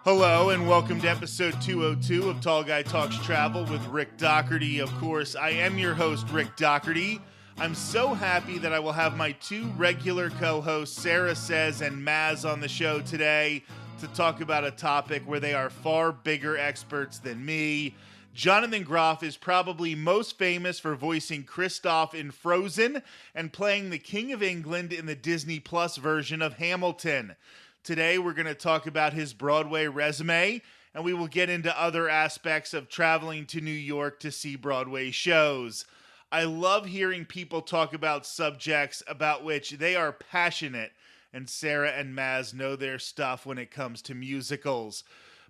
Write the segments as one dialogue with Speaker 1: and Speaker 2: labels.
Speaker 1: Hello and welcome to episode 202 of Tall Guy Talks Travel with Rick Doherty. Of course, I am your host, Rick Doherty. I'm so happy that I will have my two regular co-hosts, Sarah Says and Maz, on the show today to talk about a topic where they are far bigger experts than me. Jonathan Groff is probably most famous for voicing Kristoff in Frozen and playing the King of England in the Disney Plus version of Hamilton. Today, we're going to talk about his Broadway resume, and we will get into other aspects of traveling to New York to see Broadway shows. I love hearing people talk about subjects about which they are passionate, and Sarah and Maz know their stuff when it comes to musicals.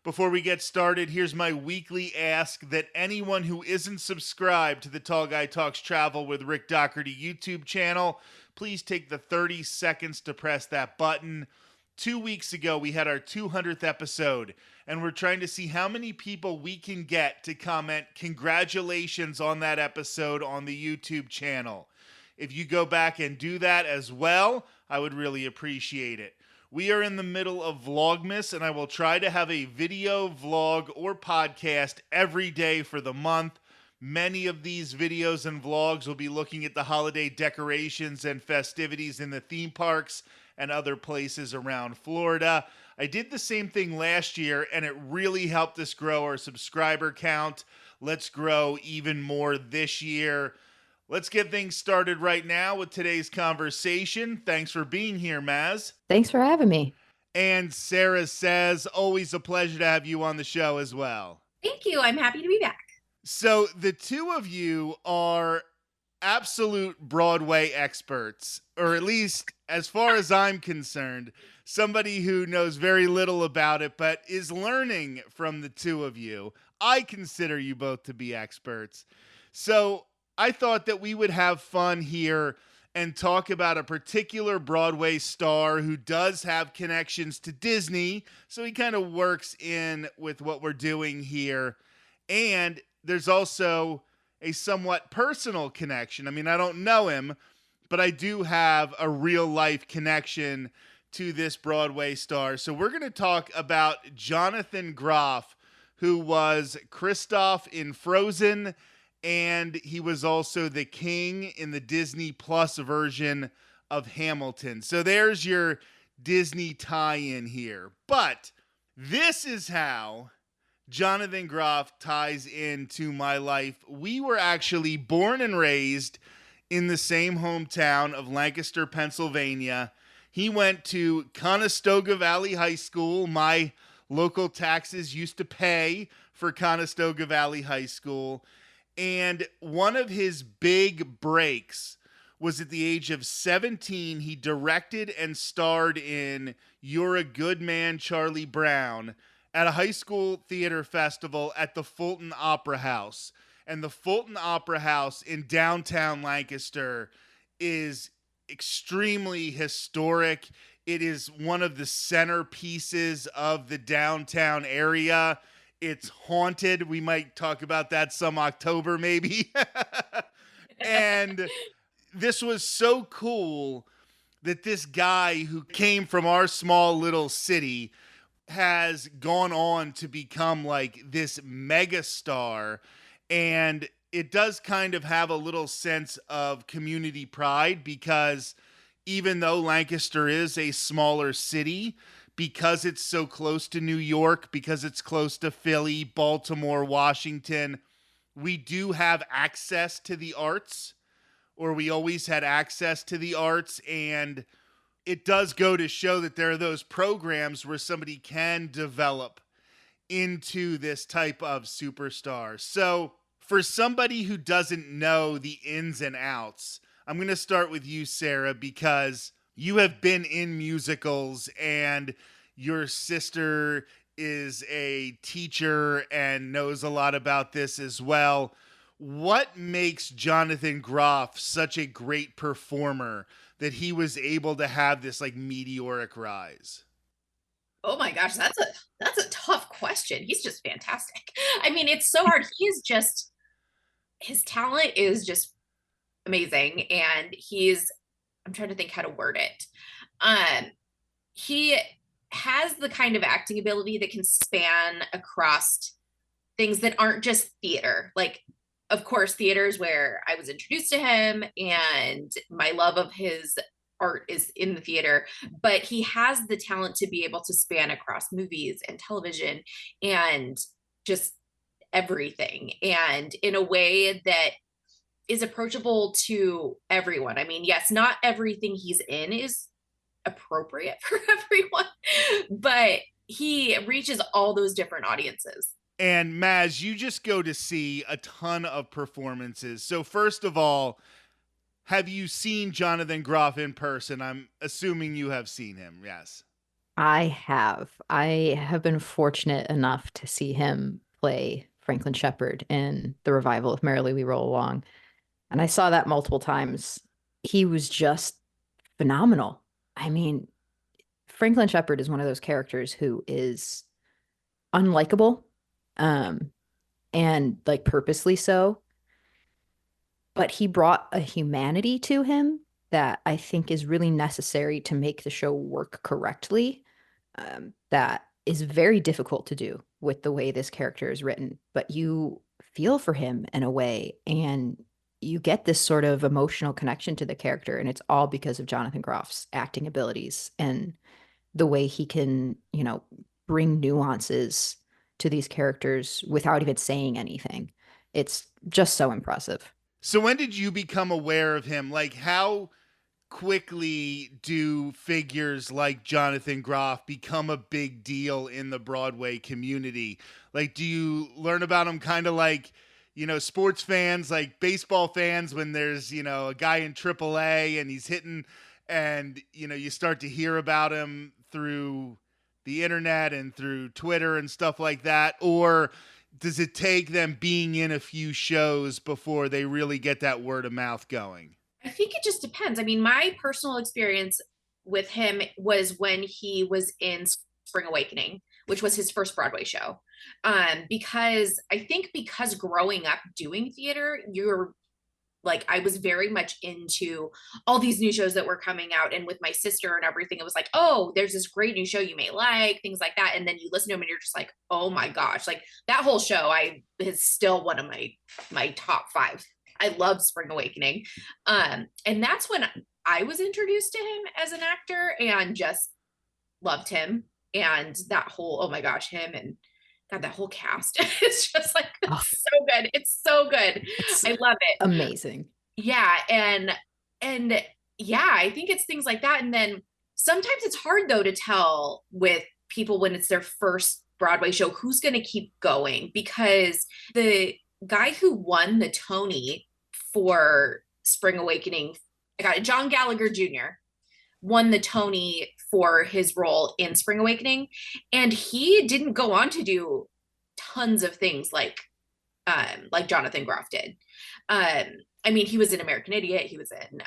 Speaker 1: Before we get started, here's my weekly ask that anyone who isn't subscribed to the Tall Guy Talks Travel with Rick Doherty YouTube channel, please take the 30 seconds to press that button. 2 weeks ago, we had our 200th episode, and we're trying to see how many people we can get to comment congratulations on that episode on the YouTube channel. If you go back and do that as well, I would really appreciate it. We are in the middle of Vlogmas, and I will try to have a video, vlog, or podcast every day for the month. Many of these videos and vlogs will be looking at the holiday decorations and festivities in the theme parks and other places around Florida. I did the same thing last year, and it really helped us grow our subscriber count. Let's grow even more this year. Let's get things started right now with today's conversation. Thanks for being here, Maz.
Speaker 2: Thanks for having me.
Speaker 1: And Sarah Says, always a pleasure to have you on the show as well.
Speaker 3: Thank you. I'm happy to be back.
Speaker 1: So the two of you are absolute Broadway experts, or at least as far as I'm concerned, somebody who knows very little about it, but is learning from the two of you. I consider you both to be experts. So I thought that we would have fun here and talk about a particular Broadway star who does have connections to Disney. So he kind of works in with what we're doing here. And there's also a somewhat personal connection. I mean, I don't know him, but I do have a real life connection to this Broadway star. So we're going to talk about Jonathan Groff, who was Kristoff in Frozen, and he was also the king in the Disney Plus version of Hamilton. So there's your Disney tie-in here. But this is how Jonathan Groff ties into my life. We were actually born and raised in the same hometown of Lancaster, Pennsylvania. He went to Conestoga Valley High School. My local taxes used to pay for Conestoga Valley High School. And one of his big breaks was at the age of 17. He directed and starred in You're a Good Man, Charlie Brown at a high school theater festival at the Fulton Opera House. And the Fulton Opera House in downtown Lancaster is extremely historic. It is one of the centerpieces of the downtown area. It's haunted. We might talk about that some October maybe. And this was so cool that this guy who came from our small little city has gone on to become like this mega star. And it does kind of have a little sense of community pride because even though Lancaster is a smaller city, because it's so close to New York, because it's close to Philly, Baltimore, Washington, we do have access to the arts, or we always had access to the arts. And it does go to show that there are those programs where somebody can develop into this type of superstar. So for somebody who doesn't know the ins and outs, I'm going to start with you, Sarah, because you have been in musicals and your sister is a teacher and knows a lot about this as well. What makes Jonathan Groff such a great performer that he was able to have this like meteoric rise?
Speaker 3: Oh my gosh, that's a tough question. He's just fantastic. I mean, it's so hard. His talent is just amazing, and I'm trying to think how to word it. He has the kind of acting ability that can span across things that aren't just theater. Like, of course, theater is where I was introduced to him, and my love of his art is in the theater, but he has the talent to be able to span across movies and television and just everything, and in a way that is approachable to everyone. I mean, yes, not everything he's in is appropriate for everyone, but he reaches all those different audiences.
Speaker 1: And Maz, you just go to see a ton of performances. So first of all, have you seen Jonathan Groff in person? I'm assuming you have seen him. Yes.
Speaker 2: I have. I have been fortunate enough to see him play Franklin Shepherd in the revival of Merrily We Roll Along. And I saw that multiple times. He was just phenomenal. I mean, Franklin Shepherd is one of those characters who is unlikable, um, and like purposely so. But he brought a humanity to him that I think is really necessary to make the show work correctly. That is very difficult to do with the way this character is written, but you feel for him in a way, and you get this sort of emotional connection to the character, and it's all because of Jonathan Groff's acting abilities and the way he can, bring nuances to these characters without even saying anything. It's just so impressive.
Speaker 1: So when did you become aware of him? Like, how quickly do figures like Jonathan Groff become a big deal in the Broadway community? Like, do you learn about him kind of like, sports fans, like baseball fans, when there's, a guy in AAA and he's hitting, and, you start to hear about him through the internet and through Twitter and stuff like that? Or does it take them being in a few shows before they really get that word of mouth going?
Speaker 3: I think it just depends. I mean, my personal experience with him was when he was in Spring Awakening, which was his first Broadway show. Because I think because growing up doing theater, you're like, I was very much into all these new shows that were coming out. And with my sister and everything, it was like, oh, there's this great new show you may like, things like that. And then you listen to him and you're just like, oh my gosh, like that whole show is still one of my top five. I love Spring Awakening. And that's when I was introduced to him as an actor and just loved him. And that whole, oh my gosh, him and God, that whole cast. It's just like, it's so good. It's so good.
Speaker 2: It's
Speaker 3: I love it.
Speaker 2: amazing.
Speaker 3: Yeah. And yeah, I think it's things like that. And then sometimes it's hard though to tell with people when it's their first Broadway show who's going to keep going, because the guy who won the Tony for Spring Awakening, I got it, John Gallagher Jr. won the Tony for his role in Spring Awakening, and he didn't go on to do tons of things like Jonathan Groff did. I mean, he was in American Idiot. He was in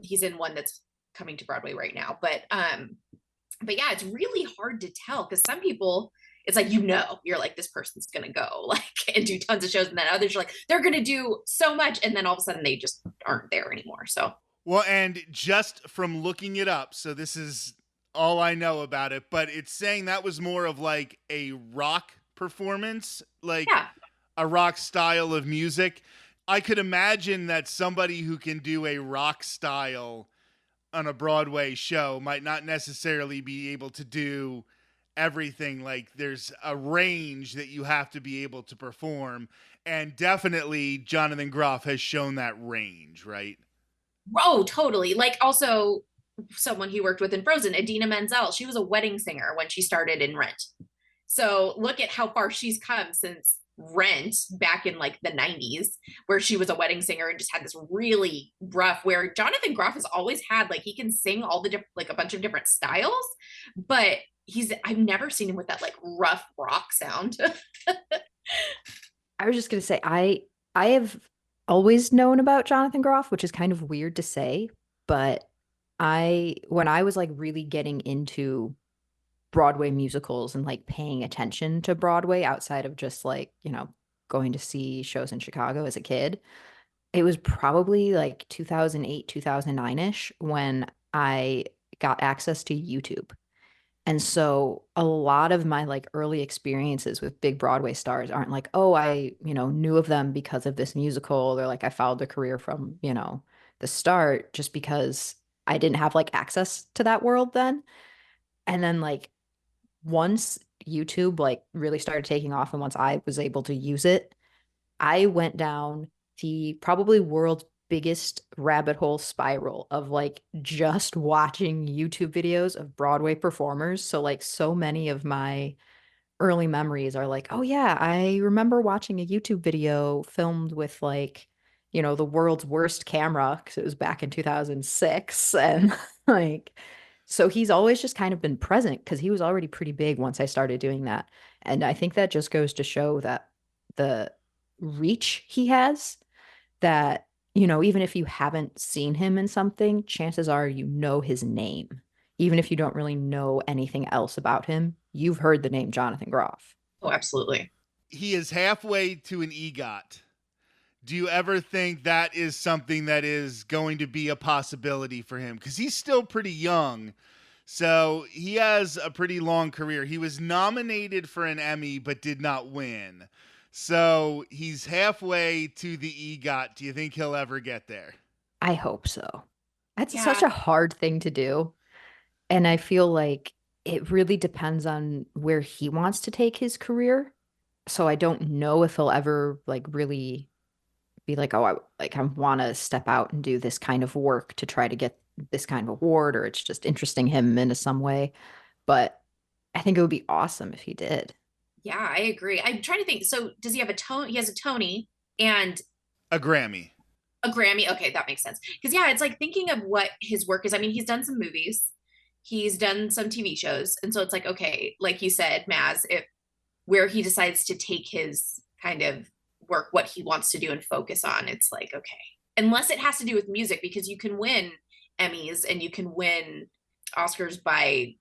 Speaker 3: he's in one that's coming to Broadway right now. But yeah, it's really hard to tell because some people, it's like, you're like, this person's gonna go like and do tons of shows, and then others are like, they're gonna do so much, and then all of a sudden they just aren't there anymore. So
Speaker 1: well, and just from looking it up, so this is all I know about it, but it's saying that was more of like a rock performance, like
Speaker 3: yeah.
Speaker 1: a rock style of music. I could imagine that somebody who can do a rock style on a Broadway show might not necessarily be able to do everything. Like there's a range that you have to be able to perform. And definitely Jonathan Groff has shown that range, right?
Speaker 3: Oh, totally. Like also someone he worked with in Frozen, Idina Menzel. She was a wedding singer when she started in Rent. So look at how far she's come since Rent back in like the 90s, where she was a wedding singer and just had this really rough, where Jonathan Groff has always had, like, he can sing all the different, like a bunch of different styles, but I've never seen him with that like rough rock sound.
Speaker 2: I was just going to say, I have always known about Jonathan Groff, which is kind of weird to say, but when I was like really getting into Broadway musicals and like paying attention to Broadway outside of just like, going to see shows in Chicago as a kid, it was probably like 2008, 2009-ish when I got access to YouTube. And so a lot of my like early experiences with big Broadway stars aren't like, oh, I, knew of them because of this musical, or like I followed their career from, the start, just because I didn't have like access to that world then. And then like once YouTube like really started taking off and once I was able to use it, I went down the probably world's biggest rabbit hole spiral of like just watching YouTube videos of Broadway performers. So like so many of my early memories are like, oh yeah, I remember watching a YouTube video filmed with like, the world's worst camera because it was back in 2006 and like so he's always just kind of been present because he was already pretty big once I started doing that. And I think that just goes to show that the reach he has that, even if you haven't seen him in something, chances are you know his name. Even if you don't really know anything else about him, you've heard the name Jonathan Groff.
Speaker 3: Oh, absolutely.
Speaker 1: He is halfway to an EGOT. Do you ever think that is something that is going to be a possibility for him? Because he's still pretty young. So he has a pretty long career. He was nominated for an Emmy, but did not win. So he's halfway to the EGOT. Do you think he'll ever get there?
Speaker 2: I hope so. That's
Speaker 3: Yeah.
Speaker 2: such a hard thing to do. And I feel like it really depends on where he wants to take his career. So I don't know if he'll ever like really be like, oh, I want to step out and do this kind of work to try to get this kind of award, or it's just interesting him in some way. But I think it would be awesome if he did.
Speaker 3: Yeah, I agree. I'm trying to think. So does he have a tone? He has a Tony and
Speaker 1: A Grammy.
Speaker 3: a Grammy. Okay, that makes sense. Because yeah, it's like thinking of what his work is. I mean, he's done some movies, he's done some TV shows, and so it's like, okay, like you said, Maz, if where he decides to take his kind of work, what he wants to do and focus on, it's like, okay, unless it has to do with music, because you can win Emmys and you can win Oscars by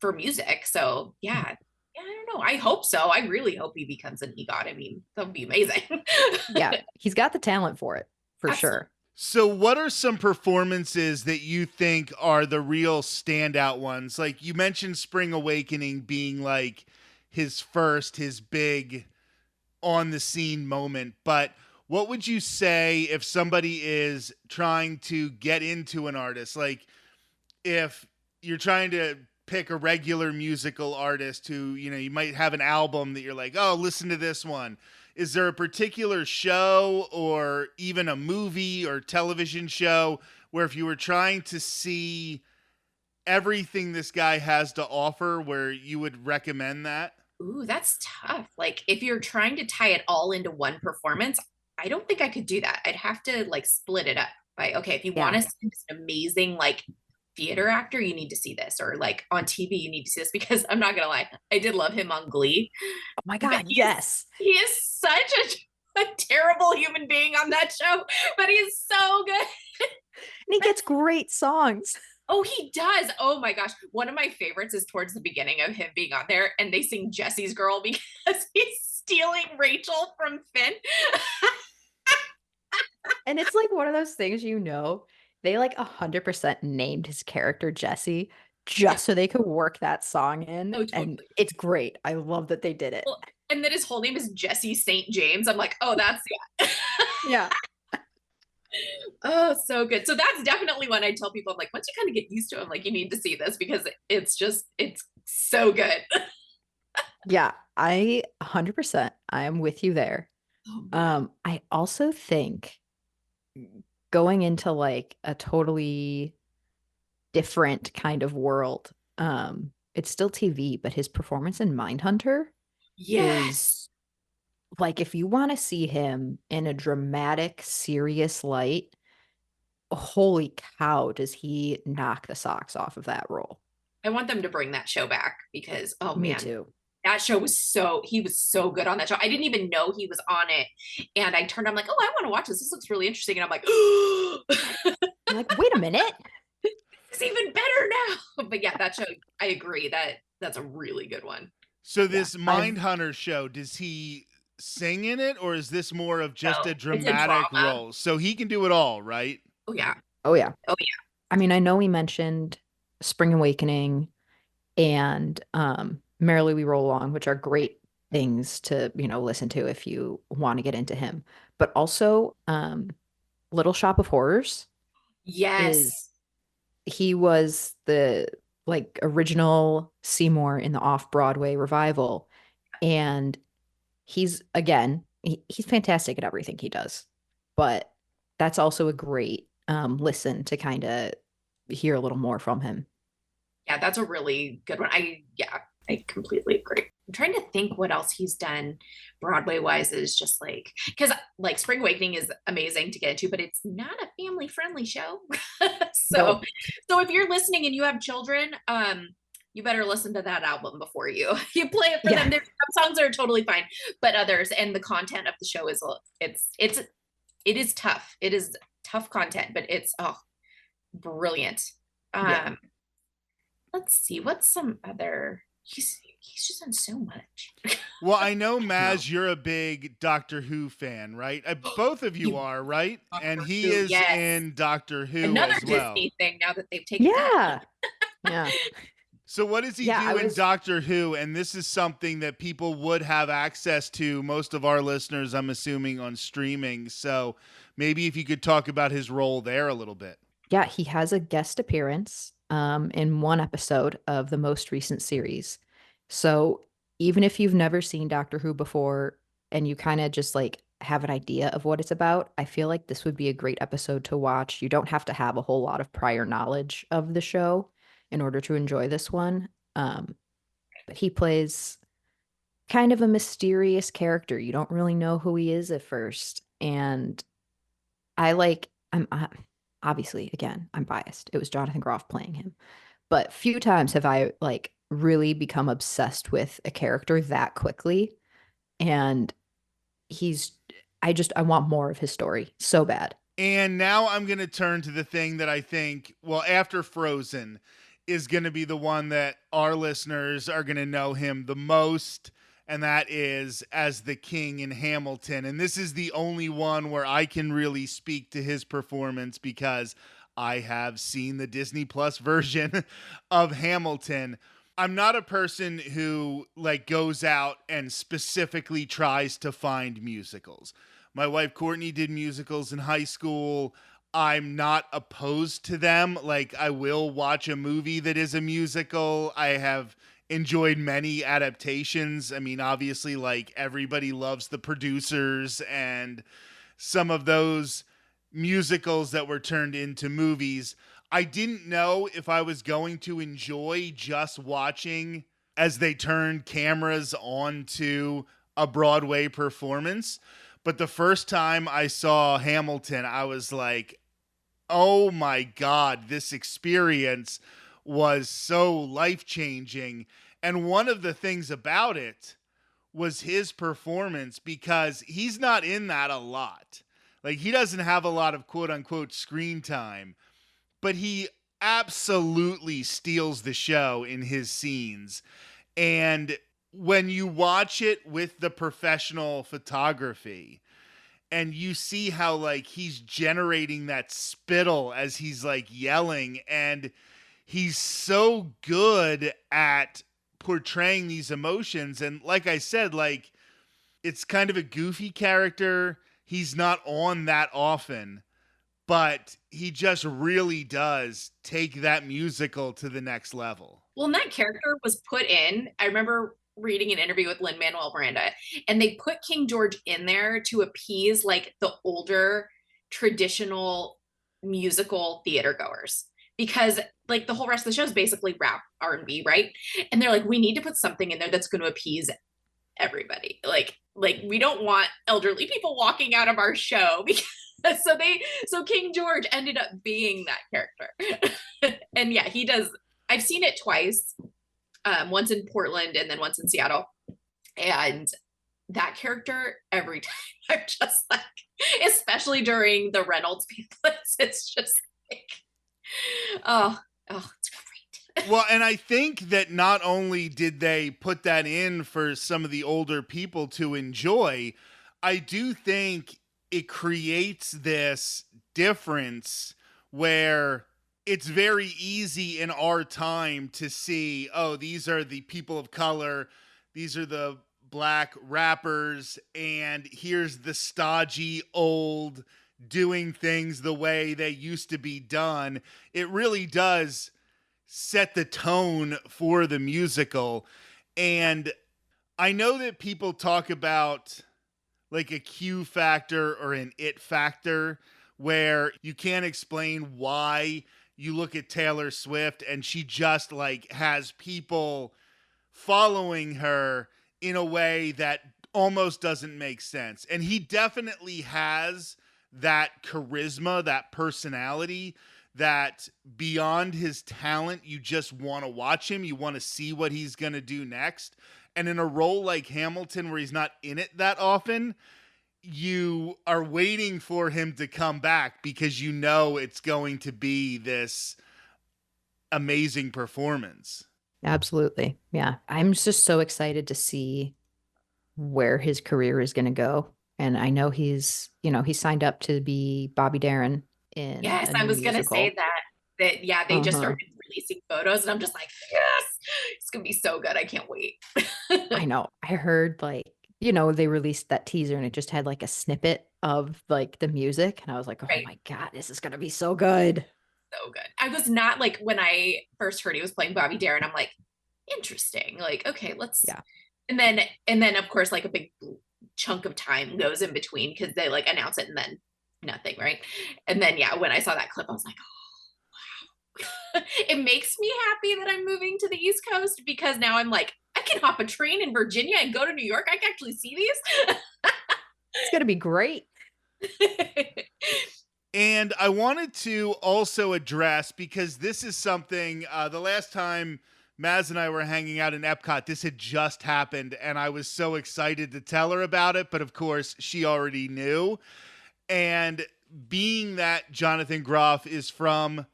Speaker 3: for music. So yeah, yeah, I don't know. I hope so. I really hope he becomes an EGOT. I mean, that would be amazing.
Speaker 2: Yeah, he's got the talent for it, for
Speaker 3: Absolutely.
Speaker 2: sure.
Speaker 1: So what are some performances that you think are the real standout ones? Like you mentioned Spring Awakening being like his big on the scene moment, but what would you say if somebody is trying to get into an artist? Like if you're trying to pick a regular musical artist who, you might have an album that you're like, oh, listen to this one. Is there a particular show or even a movie or television show where if you were trying to see everything this guy has to offer, where you would recommend that?
Speaker 3: Ooh, that's tough. Like if you're trying to tie it all into one performance, I don't think I could do that. I'd have to like split it up by, okay, if you want to see this amazing like theater actor, you need to see this, or like on TV, you need to see this, because I'm not gonna lie, I did love him on Glee.
Speaker 2: Oh my God, yes.
Speaker 3: He is such a terrible human being on that show, but he's so good.
Speaker 2: And he gets great songs.
Speaker 3: Oh, he does. Oh my gosh. One of my favorites is towards the beginning of him being on there and they sing Jesse's Girl because he's stealing Rachel from Finn.
Speaker 2: And it's like one of those things, they like 100% named his character Jesse just so they could work that song in.
Speaker 3: Oh, totally.
Speaker 2: And it's great. I love that they did it.
Speaker 3: Well, and then his whole name is Jesse St. James. I'm like, oh, that's
Speaker 2: Yeah.
Speaker 3: Oh, so good. So that's definitely one I tell people. I'm like, once you kind of get used to him, like you need to see this because it's so good.
Speaker 2: Yeah, I 100%. I am with you there.
Speaker 3: Oh,
Speaker 2: I also think going into like a totally different kind of world, it's still TV, but his performance in Mindhunter
Speaker 3: yes.
Speaker 2: is like, if you want to see him in a dramatic, serious light, holy cow, does he knock the socks off of that role?
Speaker 3: I want them to bring that show back because, oh
Speaker 2: Me
Speaker 3: man,
Speaker 2: too.
Speaker 3: that show he was so good on that show. I didn't even know he was on it. And I turned, I'm like, oh, I want to watch this. This looks really interesting. And I'm like,
Speaker 2: I'm like, wait a minute.
Speaker 3: It's even better now. But yeah, that show, I agree that's a really good one.
Speaker 1: So this Mindhunter show, does he sing in it, or is this more of just a dramatic role? So he can do it all, right?
Speaker 3: Oh yeah.
Speaker 2: Oh yeah.
Speaker 3: Oh yeah.
Speaker 2: I mean, I know we mentioned Spring Awakening. and Merrily We Roll Along, which are great things to, listen to if you want to get into him. But also Little Shop of Horrors is
Speaker 3: Yes.
Speaker 2: he was the like original Seymour in the off-Broadway revival. And he's fantastic at everything he does. But that's also a great listen to kind of hear a little more from him.
Speaker 3: Yeah, that's a really good one. I completely agree. I'm trying to think what else he's done Broadway wise is just like because like Spring Awakening is amazing to get into, but it's not a family friendly show. so
Speaker 2: No.
Speaker 3: so if you're listening and you have children, you better listen to that album before you play it for
Speaker 2: Yeah.
Speaker 3: them. There's some songs that are totally fine, but others and the content of the show is it is tough. It is tough content, but it's brilliant.
Speaker 2: Yeah.
Speaker 3: Let's see what's some other he's just done so much.
Speaker 1: Well, I know,
Speaker 2: No.
Speaker 1: Maz, you're a big Doctor Who fan, right? Both of you are, right? And
Speaker 3: Doctor
Speaker 1: he
Speaker 3: Who,
Speaker 1: is
Speaker 3: yes.
Speaker 1: in Doctor Who
Speaker 3: Another
Speaker 1: as well.
Speaker 3: Disney thing now that they've taken
Speaker 2: Yeah. Yeah.
Speaker 1: So what does he
Speaker 2: Yeah,
Speaker 1: do in Doctor Who? And this is something that people would have access to, most of our listeners, I'm assuming, on streaming. So maybe if you could talk about his role there a little bit.
Speaker 2: Yeah, he has a guest appearance in one episode of the most recent series. So even if you've never seen Doctor Who before and you kind of just like have an idea of what it's about, I feel like this would be a great episode to watch. You don't have to have a whole lot of prior knowledge of the show in order to enjoy this one. But he plays kind of a mysterious character. You don't really know who he is at first. And I'm obviously, again, I'm biased. It was Jonathan Groff playing him. But few times have I like really become obsessed with a character that quickly. And he's I want more of his story so bad.
Speaker 1: And now I'm going to turn to the thing that I think, well, after Frozen, is going to be the one that our listeners are going to know him the most. And that is as the king in Hamilton. And this is the only one where I can really speak to his performance because I have seen the Disney Plus version of Hamilton. I'm not a person who like goes out and specifically tries to find musicals. My wife Courtney did musicals in high school. I'm not opposed to them. Like, I will watch a movie that is a musical. I have enjoyed many adaptations. I mean, obviously, like, everybody loves The Producers and some of those musicals that were turned into movies. I didn't know if I was going to enjoy just watching as they turned cameras onto a Broadway performance. But the first time I saw Hamilton, I was like, oh my God, this experience was so life-changing. And one of the things about it was his performance because he's not in that a lot. Like, he doesn't have a lot of quote unquote screen time, but he absolutely steals the show in his scenes. And when you watch it with the professional photography and you see how like he's generating that spittle as he's like yelling, and he's so good at portraying these emotions. And like I said, like, it's kind of a goofy character. He's not on that often, but he just really does take that musical to the next level.
Speaker 3: Well, and that character was put in. I remember reading an interview with Lin-Manuel Miranda, and they put King George in there to appease like the older traditional musical theater goers because like the whole rest of the show is basically rap R&B, right? And they're like, we need to put something in there that's going to appease everybody. Like we don't want elderly people walking out of our show because so King George ended up being that character. And yeah, he does. I've seen it twice, once in Portland and then once in Seattle. And that character, every time, I'm just like, especially during the Reynolds pamphlets, it's just like, it's great.
Speaker 1: Well, and I think that not only did they put that in for some of the older people to enjoy, I do think it creates this difference where it's very easy in our time to see, oh, these are the people of color, these are the black rappers, and here's the stodgy old doing things the way they used to be done. It really does set the tone for the musical. And I know that people talk about like a Q factor or an it factor where you can't explain why you look at Taylor Swift and she just like has people following her in a way that almost doesn't make sense. And he definitely has that charisma, that personality that beyond his talent, you just want to watch him. You want to see what he's going to do next. And in a role like Hamilton, where he's not in it that often, you are waiting for him to come back because you know it's going to be this amazing performance.
Speaker 2: Absolutely. Yeah. I'm just so excited to see where his career is going to go. And I know he signed up to be Bobby Darin in
Speaker 3: Yes,
Speaker 2: a
Speaker 3: I
Speaker 2: new
Speaker 3: was gonna say
Speaker 2: musical.
Speaker 3: that yeah, they just
Speaker 2: Uh-huh.
Speaker 3: started releasing photos, and I'm just like, yes, it's gonna be so good. I can't wait.
Speaker 2: I know. I heard like, they released that teaser and it just had like a snippet of like the music. And I was like, oh
Speaker 3: Right.
Speaker 2: my God, this is going to be so good.
Speaker 3: So good. I was not like when I first heard he was playing Bobby Darin, I'm like, interesting. Like, okay, let's
Speaker 2: Yeah.
Speaker 3: and then of course like a big chunk of time goes in between because they like announce it and then nothing, right? And then yeah, when I saw that clip, I was like, oh, it makes me happy that I'm moving to the East Coast because now I'm like, I can hop a train in Virginia and go to New York. I can actually see these.
Speaker 2: It's going to be great.
Speaker 1: And I wanted to also address, because this is something, the last time Maz and I were hanging out in Epcot, this had just happened, and I was so excited to tell her about it, but of course, she already knew. And being that Jonathan Groff is from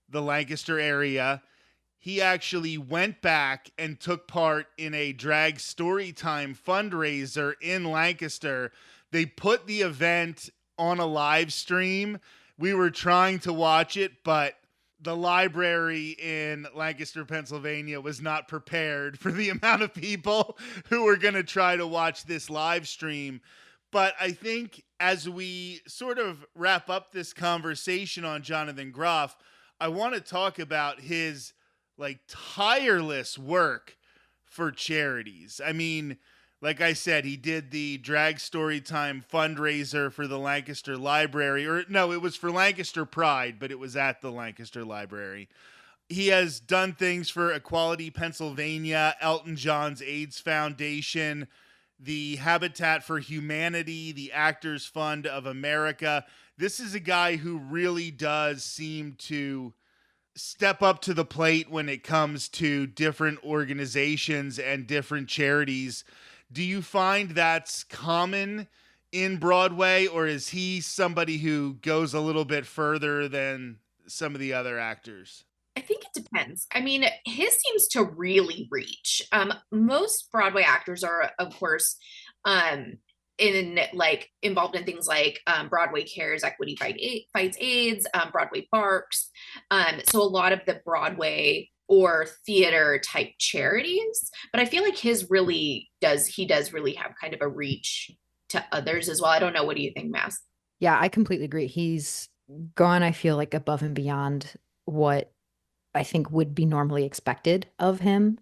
Speaker 1: the Lancaster area, he actually went back and took part in a drag storytime fundraiser in Lancaster. They put the event on a live stream. We were trying to watch it, but the library in Lancaster, Pennsylvania was not prepared for the amount of people who were going to try to watch this live stream. But I think as we sort of wrap up this conversation on Jonathan Groff, I want to talk about his like tireless work for charities. I mean, like I said, he did the Drag Storytime fundraiser for the Lancaster Library, or no, it was for Lancaster Pride, but it was at the Lancaster Library. He has done things for Equality Pennsylvania, Elton John's AIDS Foundation, the Habitat for Humanity, the Actors Fund of America. This is a guy who really does seem to step up to the plate when it comes to different organizations and different charities. Do you find that's common in Broadway, or is he somebody who goes a little bit further than some of the other actors?
Speaker 3: I think it depends. I mean, his seems to really reach. Most Broadway actors are, of course, um, in like involved in things like Broadway Cares, Fights AIDS, Broadway Barks. So a lot of the Broadway or theater type charities. But I feel like his really does. He does really have kind of a reach to others as well. I don't know. What do you think, Mass?
Speaker 2: Yeah, I completely agree. He's gone, I feel like, above and beyond what I think would be normally expected of him.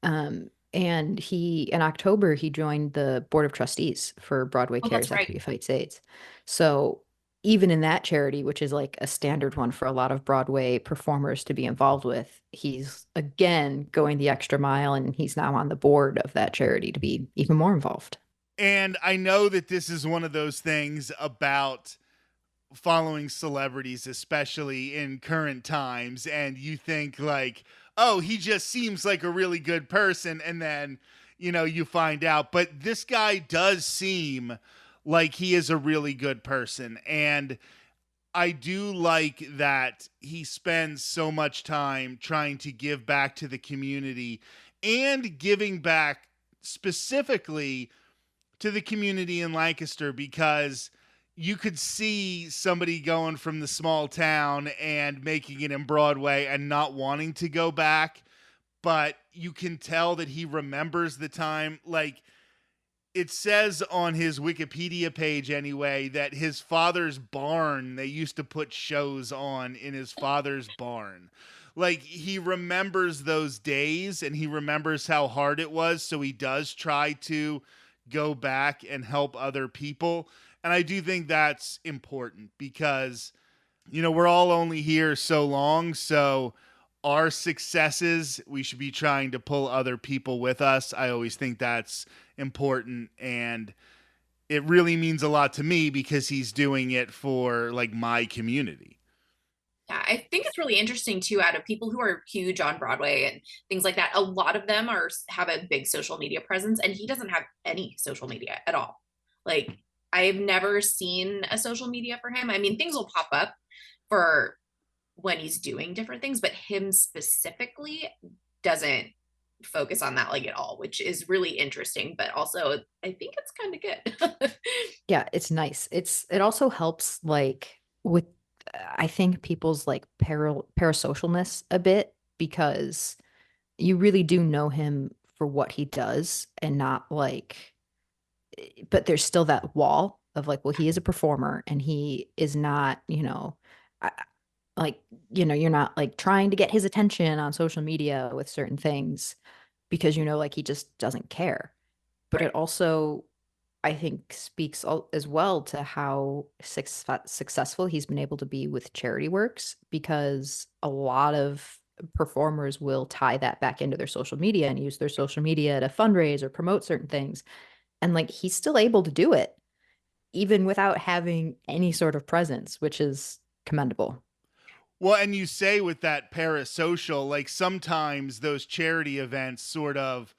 Speaker 2: And in October, he joined the board of trustees for Broadway
Speaker 3: Oh, that's
Speaker 2: Cares
Speaker 3: right.
Speaker 2: Equity Fights AIDS. So even in that charity, which is like a standard one for a lot of Broadway performers to be involved with, he's again going the extra mile and he's now on the board of that charity to be even more involved.
Speaker 1: And I know that this is one of those things about following celebrities, especially in current times, and you think like, oh, he just seems like a really good person, and then you find out, but this guy does seem like he is a really good person. And I do like that he spends so much time trying to give back to the community, and giving back specifically to the community in Lancaster, because you could see somebody going from the small town and making it in Broadway and not wanting to go back, but you can tell that he remembers the time. Like, it says on his Wikipedia page anyway that his father's barn, they used to put shows on in his father's barn. Like, he remembers those days and he remembers how hard it was, so he does try to go back and help other people. And I do think that's important because, we're all only here so long, so our successes, we should be trying to pull other people with us. I always think that's important, and it really means a lot to me because he's doing it for like my community.
Speaker 3: Yeah, I think it's really interesting too. Out of people who are huge on Broadway and things like that, a lot of them have a big social media presence, and he doesn't have any social media at all. Like, I've never seen a social media for him. I mean, things will pop up for when he's doing different things, but him specifically doesn't focus on that like at all, which is really interesting, but also I think it's kind of good.
Speaker 2: Yeah, it's nice. It also helps like with I think people's like parasocialness a bit, because you really do know him for what he does and not like, but there's still that wall of like, well, he is a performer and he is not, I- like, you're not like trying to get his attention on social media with certain things because, like he just doesn't care. But
Speaker 3: Right.
Speaker 2: it also, I think, speaks as well to how successful he's been able to be with charity works, because a lot of performers will tie that back into their social media and use their social media to fundraise or promote certain things. And like he's still able to do it even without having any sort of presence, which is commendable.
Speaker 1: Well, and you say with that parasocial, like sometimes those charity events sort of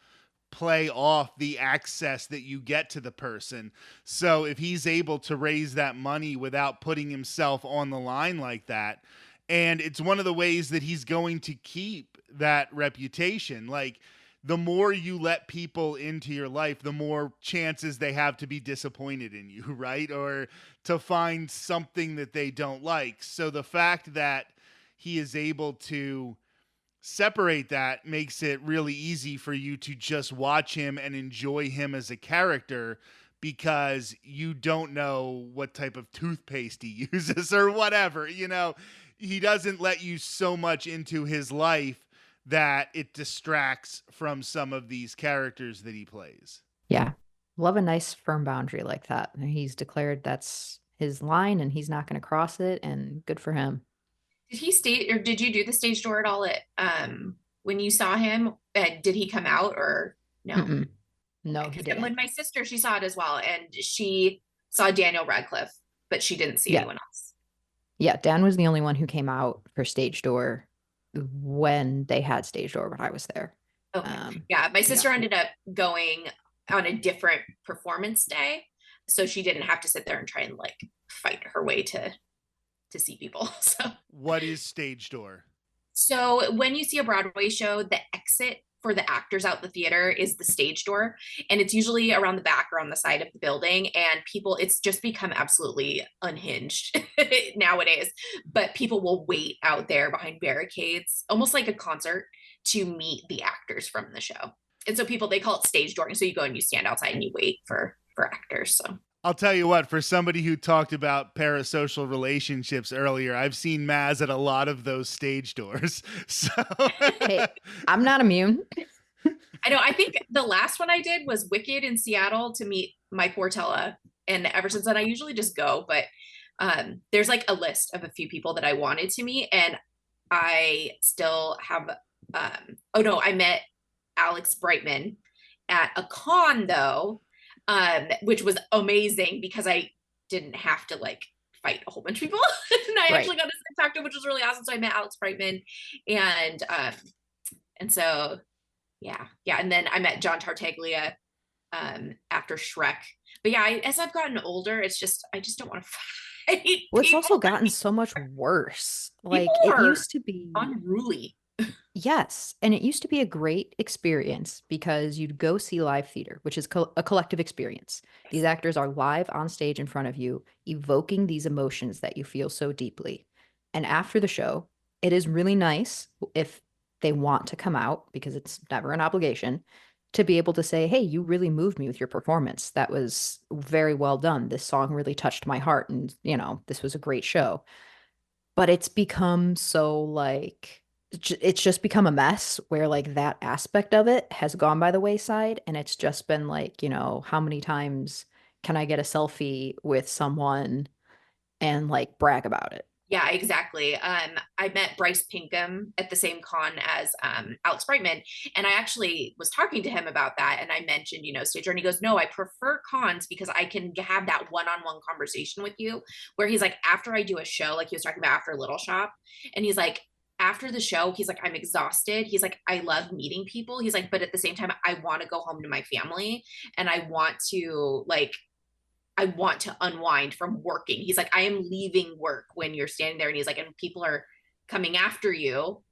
Speaker 1: play off the access that you get to the person. So if he's able to raise that money without putting himself on the line like that, and it's one of the ways that he's going to keep that reputation. Like, the more you let people into your life, the more chances they have to be disappointed in you, right? Or to find something that they don't like. So the fact that he is able to separate that makes it really easy for you to just watch him and enjoy him as a character, because you don't know what type of toothpaste he uses or whatever. He doesn't let you so much into his life that it distracts from some of these characters that he plays.
Speaker 2: Yeah. Love a nice firm boundary like that. And he's declared that's his line and he's not going to cross it, and good for him.
Speaker 3: Did he stay, or did you do the stage door at all at when you saw him? Did he come out or no?
Speaker 2: Mm-mm. No, he
Speaker 3: Because
Speaker 2: didn't.
Speaker 3: when my sister, she saw it as well, and she saw Daniel Radcliffe, but she didn't see
Speaker 2: Yeah.
Speaker 3: anyone else.
Speaker 2: Yeah, Dan was the only one who came out for stage door when they had stage door when I was there.
Speaker 3: Okay. Yeah, my sister
Speaker 2: yeah.
Speaker 3: ended up going on a different performance day, so she didn't have to sit there and try and like fight her way to see people. So
Speaker 1: What is stage door?
Speaker 3: So when you see a Broadway show, the exit for the actors out the theater is the stage door, and it's usually around the back or on the side of the building, and it's just become absolutely unhinged nowadays, but people will wait out there behind barricades almost like a concert to meet the actors from the show. And so they call it stage door, and so you go and you stand outside and you wait for actors. So
Speaker 1: I'll tell you what, for somebody who talked about parasocial relationships earlier, I've seen Maz at a lot of those stage doors. So
Speaker 2: Hey, I'm not immune.
Speaker 3: I know. I think the last one I did was Wicked in Seattle to meet Mike Wartella. And ever since then, I usually just go. But there's like a list of a few people that I wanted to meet. And I still have, oh no, I met Alex Brightman at a con though, which was amazing because I didn't have to like fight a whole bunch of people. And I actually got to talk to him, which was really awesome. So I met Alex Brightman, and so yeah. And then I met John Tartaglia after Shrek. But yeah, as I've gotten older, I just don't want to fight.
Speaker 2: Well, it's also gotten so much worse. Like
Speaker 3: People
Speaker 2: it
Speaker 3: are
Speaker 2: used to be
Speaker 3: unruly.
Speaker 2: Yes, and it used to be a great experience because you'd go see live theater, which is a collective experience. These actors are live on stage in front of you, evoking these emotions that you feel so deeply. And after the show, it is really nice if they want to come out, because it's never an obligation, to be able to say, "Hey, you really moved me with your performance. That was very well done. This song really touched my heart, and, this was a great show." But it's become so, like, it's just become a mess where, like, that aspect of it has gone by the wayside, and it's just been like, how many times can I get a selfie with someone and, like, brag about it?
Speaker 3: Yeah, exactly. I met Bryce Pinkham at the same con as Alex Brightman, and I actually was talking to him about that. And I mentioned, Stager, and he goes, "No, I prefer cons because I can have that one-on-one conversation with you." Where he's like, after I do a show, like he was talking about after Little Shop, and he's like, after the show, he's like, "I'm exhausted." He's like, "I love meeting people." He's like, "But at the same time, I want to go home to my family, and I want to unwind from working." He's like, "I am leaving work when you're standing there." And he's like, "And people are coming after you."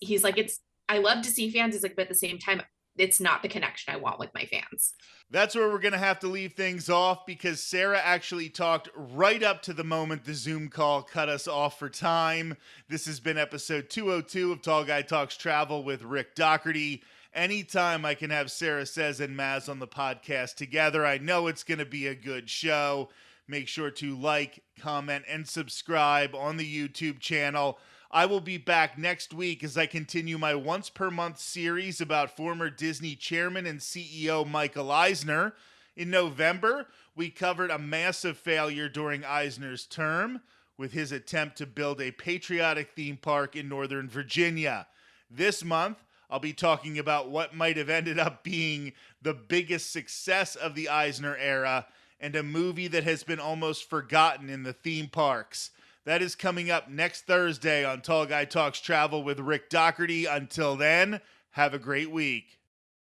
Speaker 3: He's like, I love to see fans. He's like, "But at the same time, it's not the connection I want with my fans."
Speaker 1: That's where we're going to have to leave things off because Sarah actually talked right up to the moment the Zoom call cut us off for time. This has been episode 202 of Tall Guy Talks Travel with Rick Doherty. Anytime I can have Sarah Says and Maz on the podcast together, I know it's going to be a good show. Make sure to like, comment, and subscribe on the YouTube channel. I will be back next week as I continue my once per month series about former Disney chairman and CEO Michael Eisner. In November, we covered a massive failure during Eisner's term with his attempt to build a patriotic theme park in Northern Virginia. This month, I'll be talking about what might have ended up being the biggest success of the Eisner era and a movie that has been almost forgotten in the theme parks. That is coming up next Thursday on Tall Guy Talks Travel with Rick Doherty. Until then, have a great week.